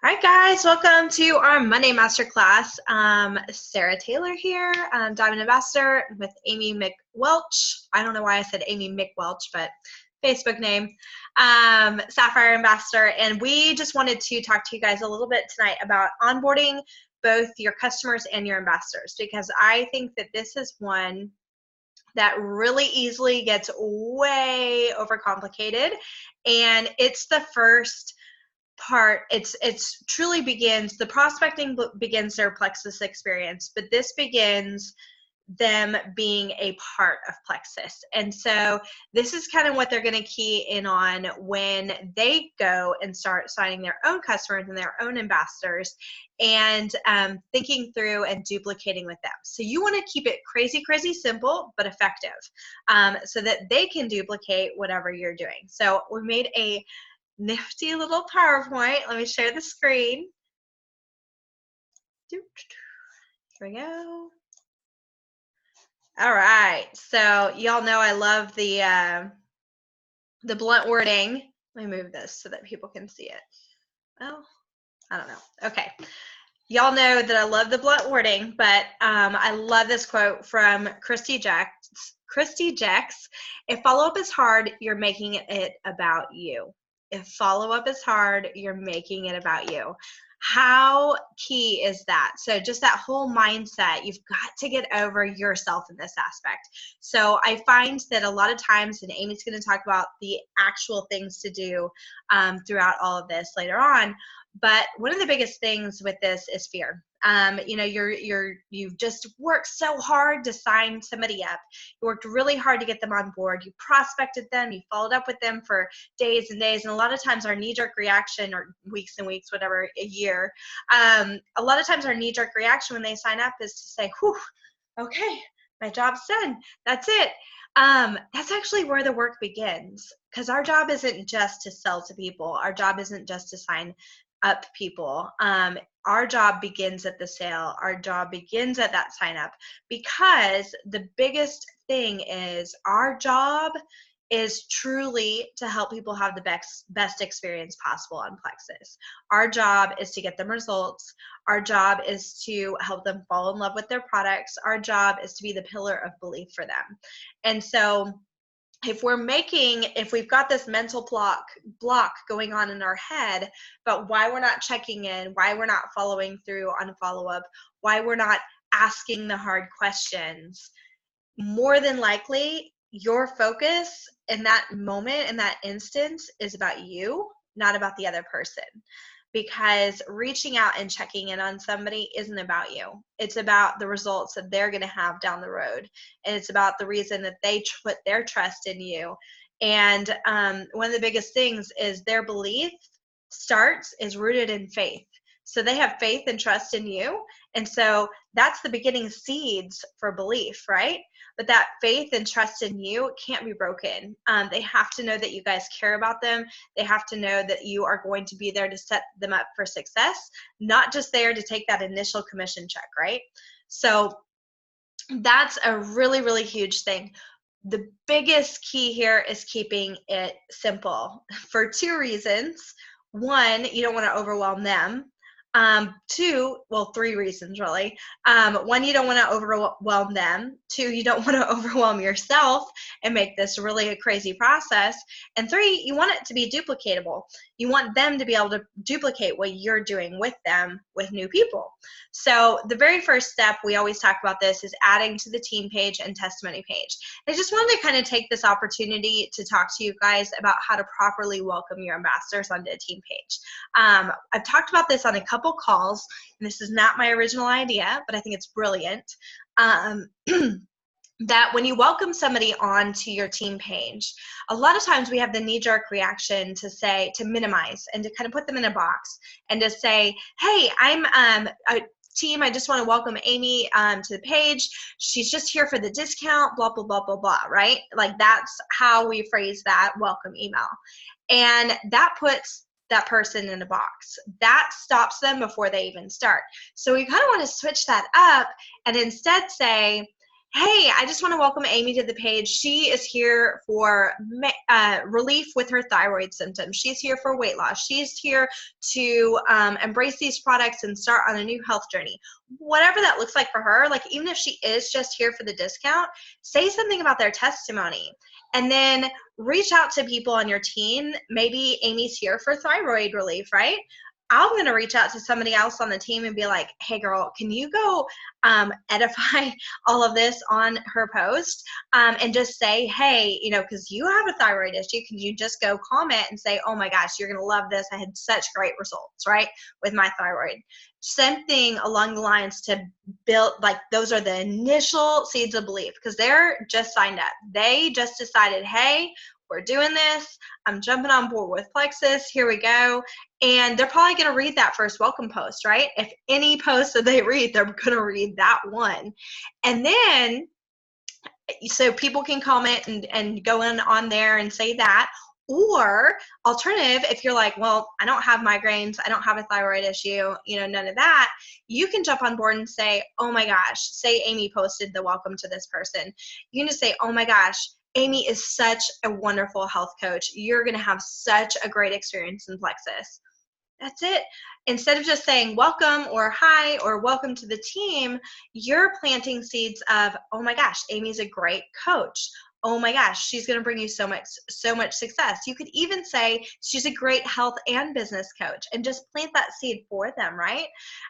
All right, guys, welcome to our Monday Masterclass. Sarah Taylor here, Diamond Ambassador with Amy McWelch. I don't know why I said Amy McWelch, but Facebook name, Sapphire Ambassador. And we just wanted to talk to you guys a little bit tonight about onboarding both your customers and your ambassadors, because I think that this is one that really easily gets way overcomplicated. And it's the first part. It's truly begins, the prospecting begins their Plexus experience, but this begins them being a part of Plexus. And so this is kind of what they're going to key in on when they go and start signing their own customers and their own ambassadors and thinking through and duplicating with them. So you want to keep it crazy simple but effective, so that they can duplicate whatever you're doing. So we made a nifty little PowerPoint. Let me share the screen. Here we go. All right, so y'all know I love the blunt wording. Let me move this so that people can see it. Well, I don't know. Okay, y'all know that I love the blunt wording, but I love this quote from Christy Jacks. If follow-up is hard, you're making it about you. If follow-up is hard, you're making it about you. How key is that? So just that whole mindset, you've got to get over yourself in this aspect. So I find that a lot of times, and Amy's going to talk about the actual things to do throughout all of this later on, but one of the biggest things with this is fear. You know, you've just worked so hard to sign somebody up. You worked really hard to get them on board. You prospected them. You followed up with them for days and days. And a lot of times our knee-jerk reaction, or weeks and weeks, whatever, a year, a lot of times our knee-jerk reaction when they sign up is to say, whew, okay, my job's done. That's it. That's actually where the work begins, because our job isn't just to sell to people. Our job isn't just to sign up people. Our job begins at the sale. Our job begins at that sign up, because the biggest thing is our job is truly to help people have the best experience possible on Plexus. Our job is to get them results. Our job is to help them fall in love with their products. Our job is to be the pillar of belief for them. And so if we've got this mental block going on in our head about why we're not checking in, why we're not following through on follow-up, why we're not asking the hard questions, more than likely your focus in that moment, in that instance, is about you, not about the other person. Because reaching out and checking in on somebody isn't about you. It's about the results that they're going to have down the road. And it's about the reason that they put their trust in you. And one of the biggest things is their belief is rooted in faith. So they have faith and trust in you. And so that's the beginning seeds for belief, right? But that faith and trust in you can't be broken. They have to know that you guys care about them. They have to know that you are going to be there to set them up for success, not just there to take that initial commission check, right? So that's a really huge thing. The biggest key here is keeping it simple for two reasons. One, you don't want to overwhelm them. Two, well, three reasons really. One, you don't want to overwhelm them. Two, you don't want to overwhelm yourself and make this really a crazy process. And three, you want it to be duplicatable. You want them to be able to duplicate what you're doing with them with new people. So the very first step, we always talk about this, is adding to the team page and testimony page. I just wanted to kind of take this opportunity to talk to you guys about how to properly welcome your ambassadors onto a team page. I've talked about this on a couple calls, and this is not my original idea, but I think it's brilliant. That when you welcome somebody onto your team page, a lot of times we have the knee-jerk reaction to minimize and to kind of put them in a box and to say, hey, I'm team, I just want to welcome Amy to the page. She's just here for the discount, blah, blah, blah, blah, blah, right? Like that's how we phrase that welcome email. And that puts that person in a box. That stops them before they even start. So we kind of want to switch that up and instead say, hey, I just want to welcome Amy to the page. She is here for relief with her thyroid symptoms. She's here for weight loss. She's here to embrace these products and start on a new health journey. Whatever that looks like for her, like even if she is just here for the discount, say something about their testimony. And then reach out to people on your team. Maybe Amy's here for thyroid relief, right? I'm going to reach out to somebody else on the team and be like, hey girl, can you go edify all of this on her post and just say, hey, you know, because you have a thyroid issue, can you just go comment and say, oh my gosh, you're going to love this. I had such great results, right, with my thyroid. Something along the lines to build, like those are the initial seeds of belief because they're just signed up. They just decided, hey, we're doing this. I'm jumping on board with Plexus. Here we go. And they're probably going to read that first welcome post, right? If any post that they read, they're going to read that one. And then, so people can comment and go in on there and say that. Or alternative, if you're like, well, I don't have migraines, I don't have a thyroid issue, you know, none of that, you can jump on board and say, oh my gosh, say Amy posted the welcome to this person. You can just say, oh my gosh, Amy is such a wonderful health coach. You're going to have such a great experience in Plexus. That's it. Instead of just saying welcome or hi or welcome to the team, you're planting seeds of, oh my gosh, Amy's a great coach. Oh my gosh, she's going to bring you so much success. You could even say she's a great health and business coach and just plant that seed for them, right?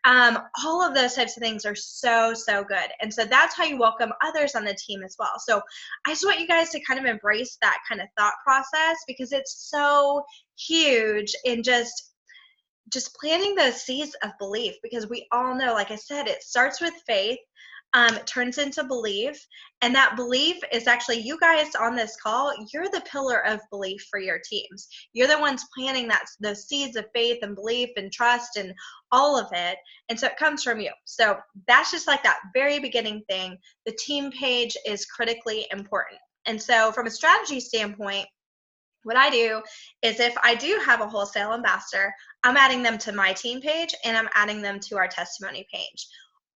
All of those types of things are so, so good. And so that's how you welcome others on the team as well. So I just want you guys to kind of embrace that kind of thought process because it's so huge in just planting those seeds of belief, because we all know, like I said, it starts with faith, it turns into belief, and that belief is actually, you guys on this call, you're the pillar of belief for your teams. You're the ones planting those seeds of faith and belief and trust and all of it, and so it comes from you. So that's just like that very beginning thing. The team page is critically important. And so from a strategy standpoint, what I do is if I do have a wholesale ambassador, I'm adding them to my team page and I'm adding them to our testimony page.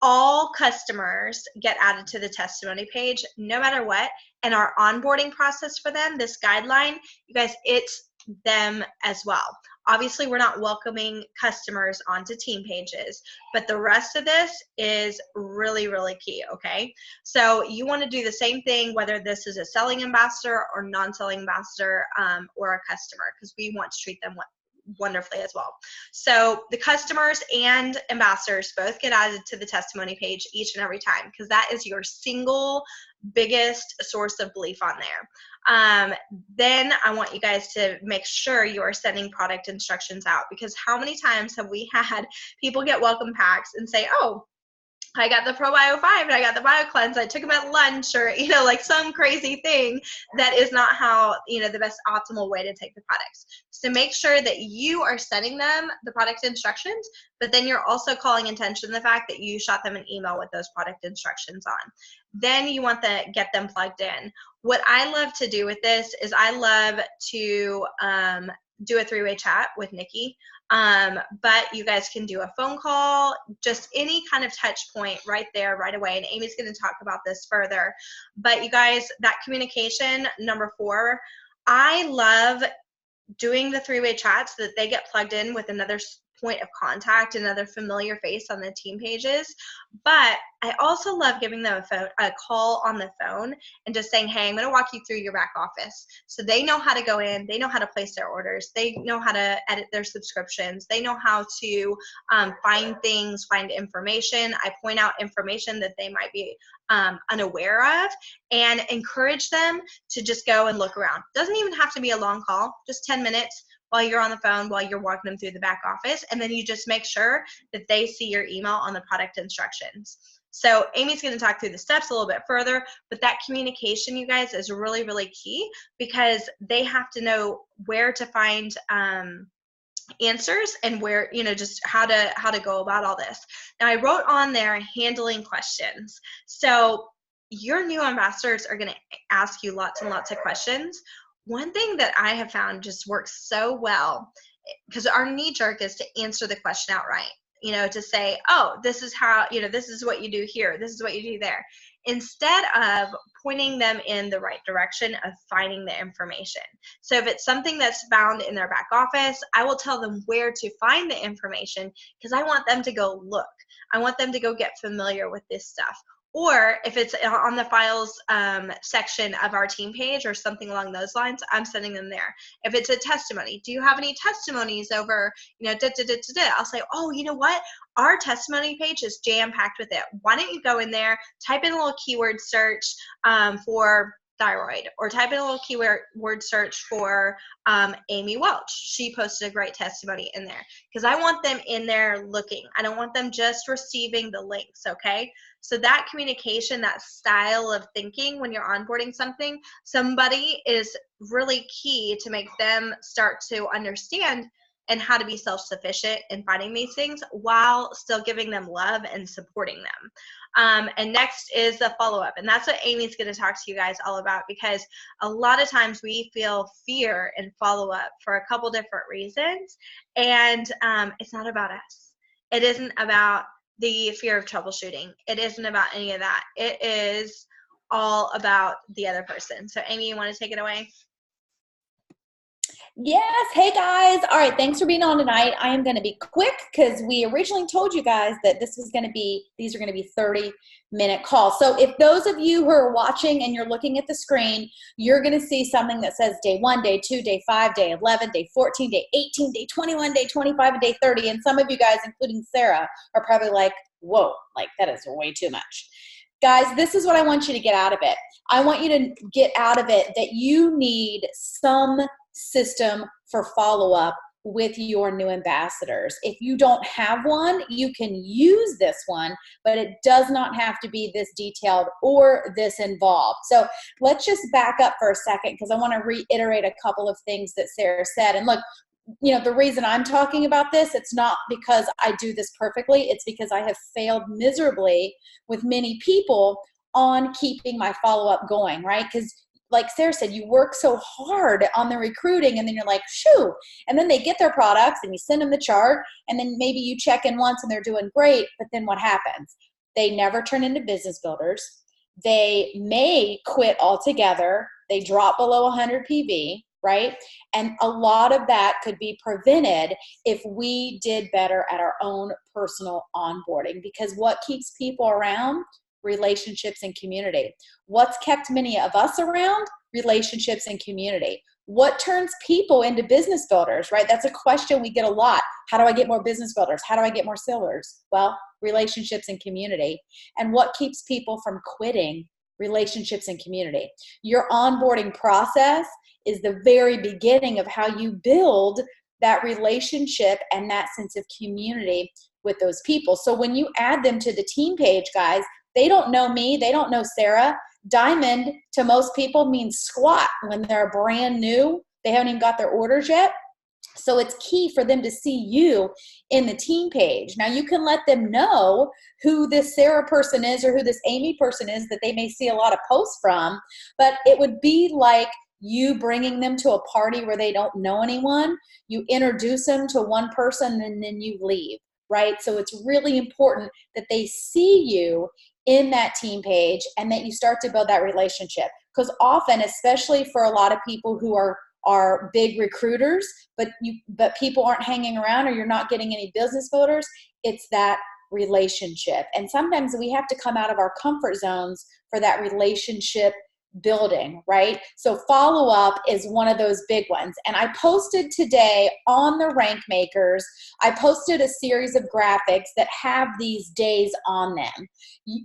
All customers get added to the testimony page no matter what. And our onboarding process for them, this guideline, you guys, it's them as well. Obviously, we're not welcoming customers onto team pages, but the rest of this is really, really key, okay? So you want to do the same thing, whether this is a selling ambassador or non-selling ambassador or a customer, because we want to treat them wonderfully as well. So the customers and ambassadors both get added to the testimony page each and every time, because that is your single biggest source of belief on there. Then I want you guys to make sure you are sending product instructions out, because how many times have we had people get welcome packs and say, oh, I got the ProBio 5 and I got the Bio Cleanse, I took them at lunch, or, you know, like some crazy thing that is not how, you know, the best optimal way to take the products. So make sure that you are sending them the product instructions, but then you're also calling attention to the fact that you shot them an email with those product instructions on. Then you want to get them plugged in. What I love to do with this is I love to do a three-way chat with Nikki. But you guys can do a phone call, just any kind of touch point right there, right away. And Amy's going to talk about this further. But you guys, that communication, number 4, I love doing the three-way chat so that they get plugged in with another point of contact, another familiar face on the team pages. But I also love giving them a call on the phone and just saying, hey, I'm going to walk you through your back office. So they know how to go in, they know how to place their orders, they know how to edit their subscriptions, they know how to find things, find information. I point out information that they might be unaware of and encourage them to just go and look around. Doesn't even have to be a long call, just 10 minutes while you're on the phone, while you're walking them through the back office, and then you just make sure that they see your email on the product instructions. So Amy's going to talk through the steps a little bit further, but that communication, you guys, is really, really key, because they have to know where to find answers and where, you know, just how to go about all this. Now I wrote on there handling questions. So your new ambassadors are going to ask you lots and lots of questions. One thing that I have found just works so well, because our knee jerk is to answer the question outright, you know, to say, oh, this is how, you know, this is what you do here, this is what you do there. instead of pointing them in the right direction of finding the information. So if it's something that's found in their back office, I will tell them where to find the information because I want them to go look. I want them to go get familiar with this stuff. Or if it's on the files section of our team page or something along those lines, I'm sending them there. If it's a testimony, do you have any testimonies over, I'll say, oh, you know what? Our testimony page is jam-packed with it. Why don't you go in there, type in a little keyword search for thyroid, or type in a little keyword search for Amy Welch. She posted a great testimony in there because I want them in there looking. I don't want them just receiving the links, okay? So that communication, that style of thinking when you're onboarding somebody is really key to make them start to understand and how to be self-sufficient in finding these things while still giving them love and supporting them. And next is the follow-up. And that's what Amy's going to talk to you guys all about, because a lot of times we feel fear in follow-up for a couple different reasons. And it's not about us. It isn't about the fear of troubleshooting. It isn't about any of that. It is all about the other person. So Amy, you want to take it away? Yes. Hey guys. All right. Thanks for being on tonight. I am going to be quick because we originally told you guys that these are going to be 30-minute calls. So if those of you who are watching and you're looking at the screen, you're going to see something that says day 1, day 2, day 5, day 11, day 14, day 18, day 21, day 25, and day 30. And some of you guys, including Sarah, are probably like, whoa, like that is way too much. Guys, this is what I want you to get out of it. I want you to get out of it that you need some system for follow-up with your new ambassadors. If you don't have one, you can use this one, but it does not have to be this detailed or this involved. So let's just back up for a second because I want to reiterate a couple of things that Sarah said. And look, the reason I'm talking about this, it's not because I do this perfectly. It's because I have failed miserably with many people on keeping my follow-up going, right? Because like Sarah said, you work so hard on the recruiting and then you're like, shoo. And then they get their products and you send them the chart and then maybe you check in once and they're doing great. But then what happens? They never turn into business builders. They may quit altogether. They drop below 100 PV, right? And a lot of that could be prevented if we did better at our own personal onboarding, because what keeps people around? Relationships and community. What's kept many of us around? Relationships and community. What turns people into business builders, right? That's a question we get a lot. How do I get more business builders? How do I get more sellers? Well, relationships and community. And what keeps people from quitting? Relationships and community. Your onboarding process is the very beginning of how you build that relationship and that sense of community with those people. So when you add them to the team page, guys, they don't know me. They don't know Sarah. Diamond to most people means squat when they're brand new. They haven't even got their orders yet. So it's key for them to see you in the team page. Now you can let them know who this Sarah person is or who this Amy person is that they may see a lot of posts from, but it would be like you bringing them to a party where they don't know anyone. You introduce them to one person and then you leave, right? So it's really important that they see you in that team page and that you start to build that relationship. Because often, especially for a lot of people who are big recruiters, but people aren't hanging around or you're not getting any business builders, it's that relationship. And sometimes we have to come out of our comfort zones for that relationship building, right? So follow up is one of those big ones. And I posted today on the Rank Makers, I posted a series of graphics that have these days on them.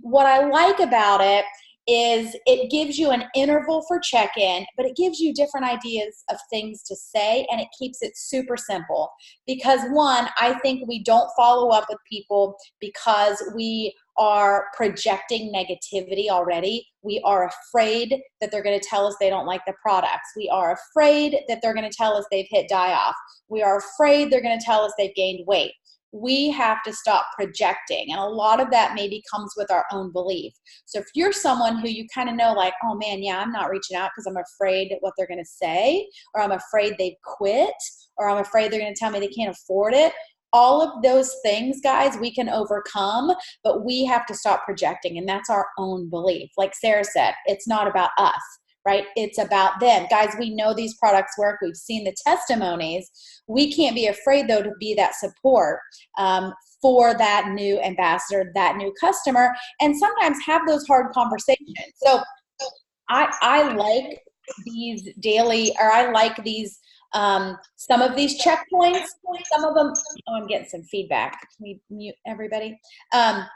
What I like about it is it gives you an interval for check-in, but it gives you different ideas of things to say, and it keeps it super simple. Because one, I think we don't follow up with people because we are projecting negativity already. We are afraid that they're going to tell us they don't like the products. We are afraid that they're going to tell us they've hit die off. We are afraid they're going to tell us they've gained weight. We have to stop projecting. And a lot of that maybe comes with our own belief. So if you're someone who you kind of know like, oh man, yeah, I'm not reaching out because I'm afraid what they're going to say, or I'm afraid they've quit, or I'm afraid they're going to tell me they can't afford it, All of those things, guys, we can overcome, but we have to stop projecting, and that's our own belief. Like Sarah said, it's not about us, right? It's about them. Guys, we know these products work. We've seen the testimonies. We can't be afraid, though, to be that support for that new ambassador, that new customer, and sometimes have those hard conversations. So I like these daily, or I like these, some of these checkpoints. Some of them, oh, I'm getting some feedback. Can we mute everybody? I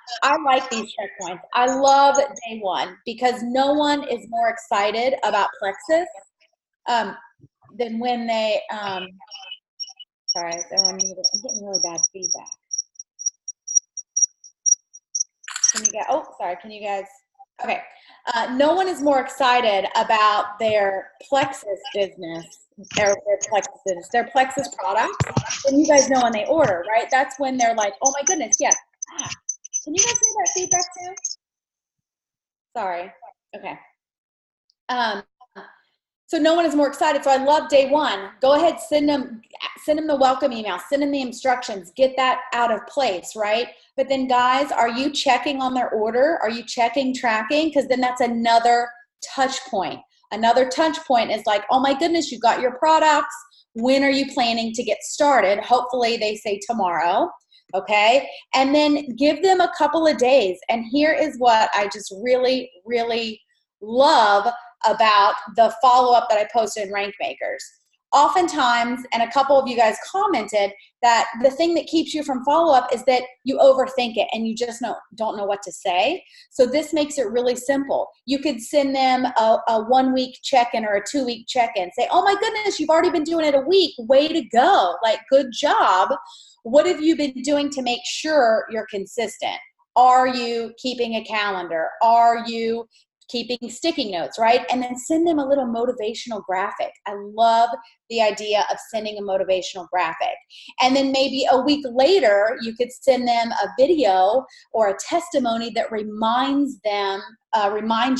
like these checkpoints. I love day one because no one is more excited about Plexus than when they, sorry, I'm getting really bad feedback. Can you guys, oh, sorry, can you guys, okay. No one is more excited about their Plexus business, their Plexus products than you guys know when they order, right? That's when they're like, oh my goodness, yes. Can you guys hear that feedback too? Sorry, okay. So no one is more excited. So I love day one. Go ahead, send them the welcome email, send them the instructions, get that out of place, right? But then guys, are you checking on their order? Are you checking tracking? Because then that's another touch point. Another touch point is like, oh my goodness, you got your products. When are you planning to get started? Hopefully they say tomorrow, okay? And then give them a couple of days. And here is what I just really, really love about the follow-up that I posted in Rank Makers. Oftentimes, and a couple of you guys commented that the thing that keeps you from follow-up is that you overthink it and you just don't know what to say. So this makes it really simple. You could send them a 1 week check-in or a 2 week check-in. Say, oh my goodness, you've already been doing it a week. Way to go. Like, good job. What have you been doing to make sure you're consistent? Are you keeping a calendar? Are you keeping sticky notes, right? And then send them a little motivational graphic. I love the idea of sending a motivational graphic. And then maybe a week later, you could send them a video or a testimony that reminds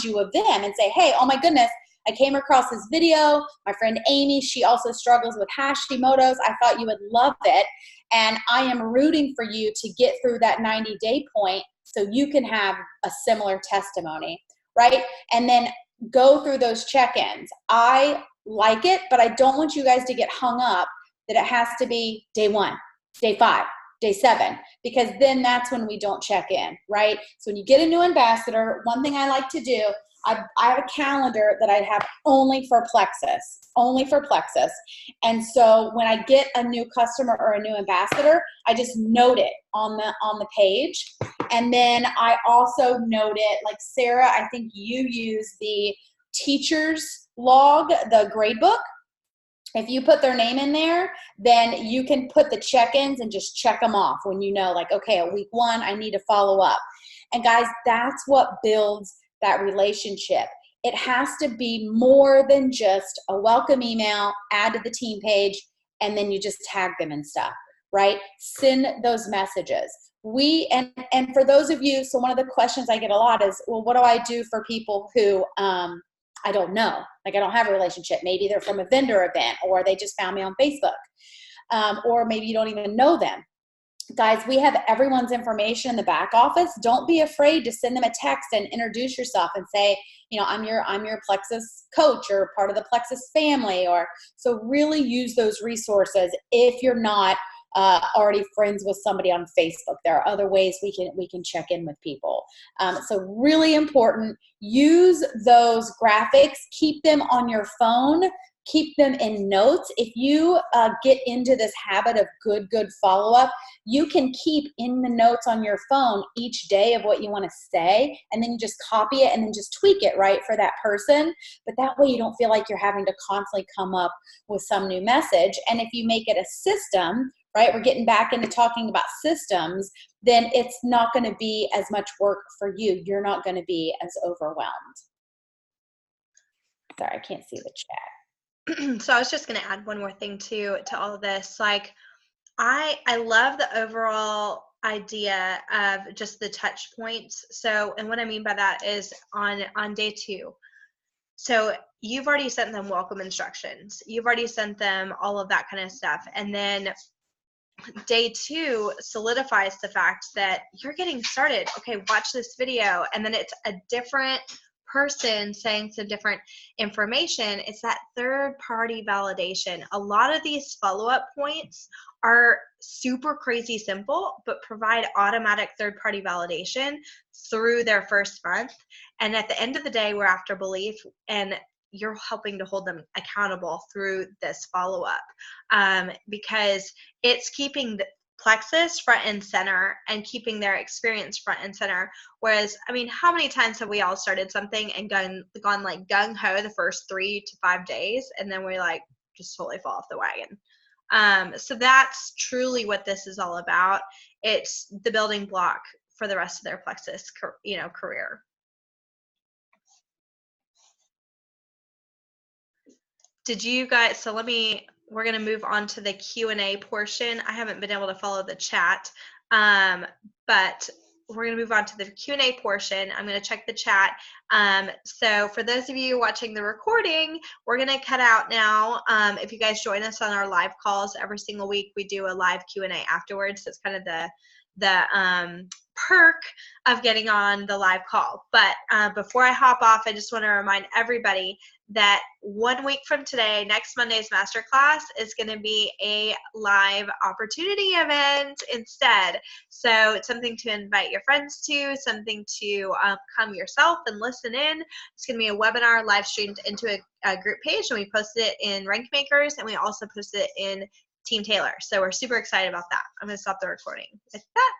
you of them and say, hey, oh my goodness, I came across this video. My friend Amy, she also struggles with Hashimoto's. I thought you would love it. And I am rooting for you to get through that 90-day point so you can have a similar testimony. Right? And then go through those check-ins. I like it, but I don't want you guys to get hung up that it has to be day 1, day 5, day 7, because then that's when we don't check in, right? So when you get a new ambassador, one thing I like to do, I have a calendar that I have only for Plexus. And so when I get a new customer or a new ambassador, I just note it on the page. And then I also note it, like Sarah, I think you use the teacher's log, the grade book. If you put their name in there, then you can put the check-ins and just check them off when you know, like, okay, at week 1, I need to follow up. And guys, that's what builds that relationship. It has to be more than just a welcome email, add to the team page, and then you just tag them and stuff, right? Send those messages. And for those of you, so one of the questions I get a lot is, well, what do I do for people who I don't know? Like, I don't have a relationship. Maybe they're from a vendor event, or they just found me on Facebook, or maybe you don't even know them. Guys, we have everyone's information in the back office. Don't be afraid to send them a text and introduce yourself and say, you know, I'm your Plexus coach or part of the Plexus family. Or so really use those resources if you're not already friends with somebody on Facebook. There are other ways we can check in with people. So really important. Use those graphics. Keep them on your phone. Keep them in notes. If you get into this habit of good follow-up, you can keep in the notes on your phone each day of what you want to say, and then you just copy it and then just tweak it, right, for that person. But that way you don't feel like you're having to constantly come up with some new message. And if you make it a system, right, we're getting back into talking about systems, then it's not going to be as much work for you. You're not going to be as overwhelmed. Sorry, I can't see the chat. So I was just going to add one more thing to all of this. Like, I love the overall idea of just the touch points. So, and what I mean by that is on day 2. So you've already sent them welcome instructions. You've already sent them all of that kind of stuff. And then day 2 solidifies the fact that you're getting started. Okay, watch this video. And then it's a different person saying some different information. It's that third party validation. A lot of these follow-up points are super crazy simple, but provide automatic third party validation through their first month. And at the end of the day, we're after belief, and you're helping to hold them accountable through this follow-up, because it's keeping the plexus front and center and keeping their experience front and center. Whereas, I mean, how many times have we all started something and gone like gung-ho the first 3 to 5 days, and then we like just totally fall off the wagon? So that's truly what this is all about. It's the building block for the rest of their plexus, career. Did you guys, so we're going to move on to the Q&A portion. I haven't been able to follow the chat, but we're going to move on to the Q&A portion. I'm going to check the chat. So for those of you watching the recording, we're going to cut out now. If you guys join us on our live calls every single week, we do a live Q&A afterwards. So it's kind of the perk of getting on the live call. But before I hop off, I just want to remind everybody that 1 week from today, next Monday's masterclass is going to be a live opportunity event instead. So it's something to invite your friends to, something to come yourself and listen in. It's going to be a webinar live streamed into a group page, and we posted it in Rank Makers, and we also posted it in Team Taylor. So we're super excited about that. I'm going to stop the recording with that.